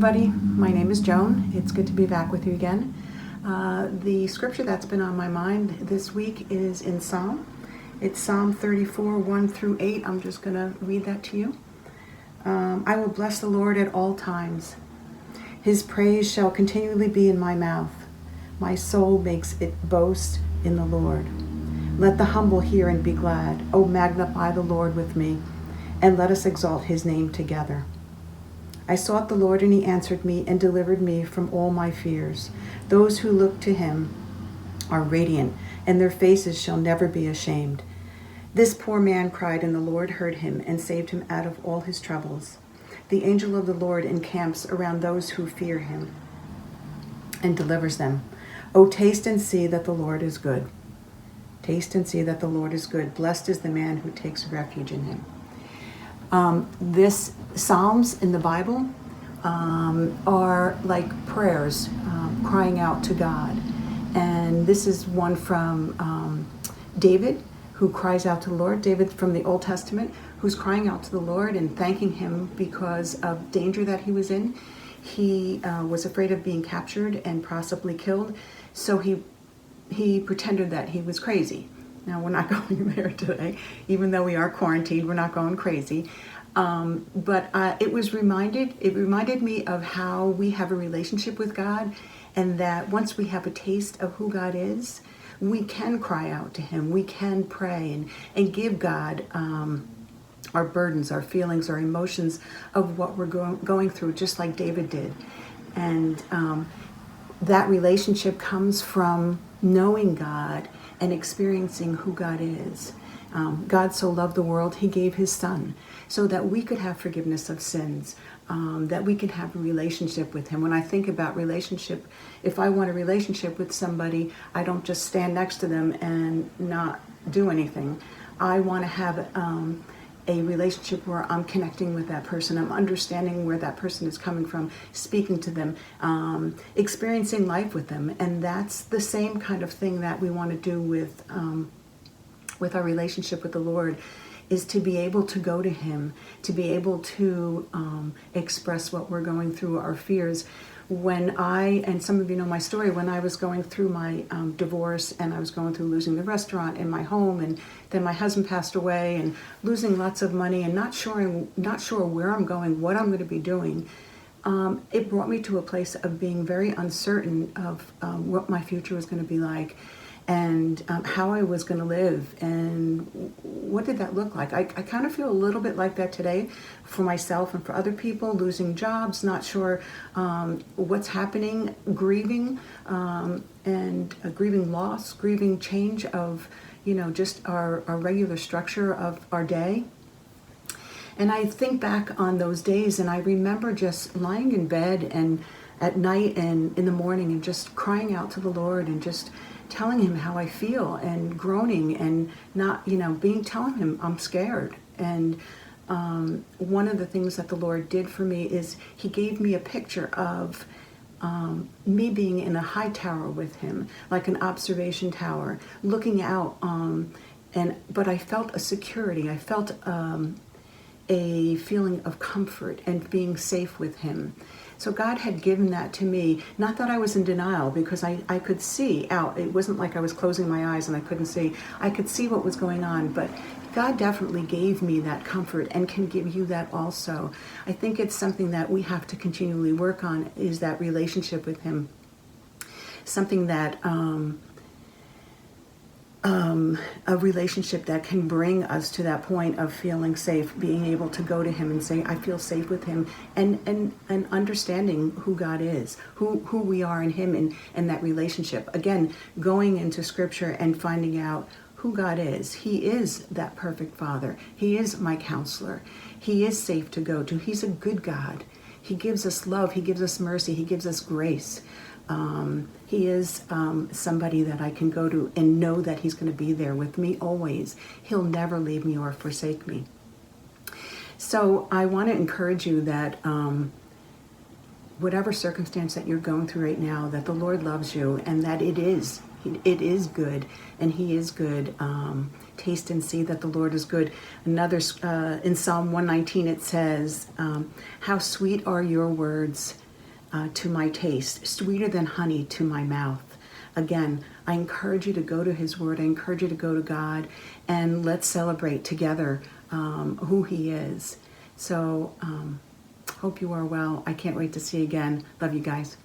everybody. My name is Joan. It's good to be back with you again. The scripture that's been on my mind this week is in Psalm. It's Psalm 34, 1 through 8. I'm just going to read that to you. I will bless the Lord at all times. His praise shall continually be in my mouth. My soul makes it boast in the Lord. Let the humble hear and be glad. O magnify the Lord with me, and let us exalt his name together. I sought the Lord, and he answered me and delivered me from all my fears. Those who look to him are radiant, and their faces shall never be ashamed. This poor man cried, and the Lord heard him and saved him out of all his troubles. The angel of the Lord encamps around those who fear him and delivers them. O taste and see that the Lord is good. Taste and see that the Lord is good. Blessed is the man who takes refuge in him. This Psalms in the Bible are like prayers, crying out to God. And this is one from David, who cries out to the Lord. David from the Old Testament, who's crying out to the Lord and thanking him because of danger that he was in. He was afraid of being captured and possibly killed, so he pretended that he was crazy. Now, we're not going there today. Even though we are quarantined, we're not going crazy. But it reminded me of how we have a relationship with God, and that once we have a taste of who God is, we can cry out to him. We can pray and give God our burdens, our feelings, our emotions of what we're going through, just like David did. And that relationship comes from knowing God and experiencing who God is. God so loved the world, he gave his son so that we could have forgiveness of sins, that we could have a relationship with him. When I think about relationship, if I want a relationship with somebody, I don't just stand next to them and not do anything. I want to have a relationship where I'm connecting with that person. I'm understanding where that person is coming from, speaking to them, experiencing life with them. And that's the same kind of thing that we want to do with our relationship with the Lord, is to be able to go to him, to be able to express what we're going through, our fears. And some of you know my story, when I was going through my divorce, and I was going through losing the restaurant and my home, and then my husband passed away, and losing lots of money, and not sure where I'm going, what I'm going to be doing, it brought me to a place of being very uncertain of what my future was going to be like, and how I was going to live, and what did that look like. I kind of feel a little bit like that today for myself and for other people, losing jobs, not sure what's happening, grieving, and grieving loss, grieving change of, just our regular structure of our day. And I think back on those days, and I remember just lying in bed and at night and in the morning and just crying out to the Lord and just telling him how I feel and groaning and not, telling him I'm scared. And one of the things that the Lord did for me is he gave me a picture of me being in a high tower with him, like an observation tower, looking out. But I felt a security. I felt a feeling of comfort and being safe with him. So God had given that to me. Not that I was in denial, because I could see out. It wasn't like I was closing my eyes and I couldn't see. I could see what was going on, but God definitely gave me that comfort and can give you that also. I think it's something that we have to continually work on, is that relationship with him. Something that a relationship that can bring us to that point of feeling safe, being able to go to him and say, I feel safe with him, and understanding who God is, who we are in him, and that relationship. Again, going into scripture and finding out who God is. He is that perfect Father. He is my counselor. He is safe to go to. He's a good God. He gives us love. He gives us mercy. He gives us grace. He is somebody that I can go to and know that he's going to be there with me always. He'll never leave me or forsake me. So I want to encourage you that whatever circumstance that you're going through right now, that the Lord loves you, and that it is good, and he is good. Taste and see that the Lord is good. Another, in Psalm 119, it says, how sweet are your words to my taste, sweeter than honey to my mouth. Again, I encourage you to go to His Word. I encourage you to go to God, and let's celebrate together who He is. So, hope you are well. I can't wait to see you again. Love you guys.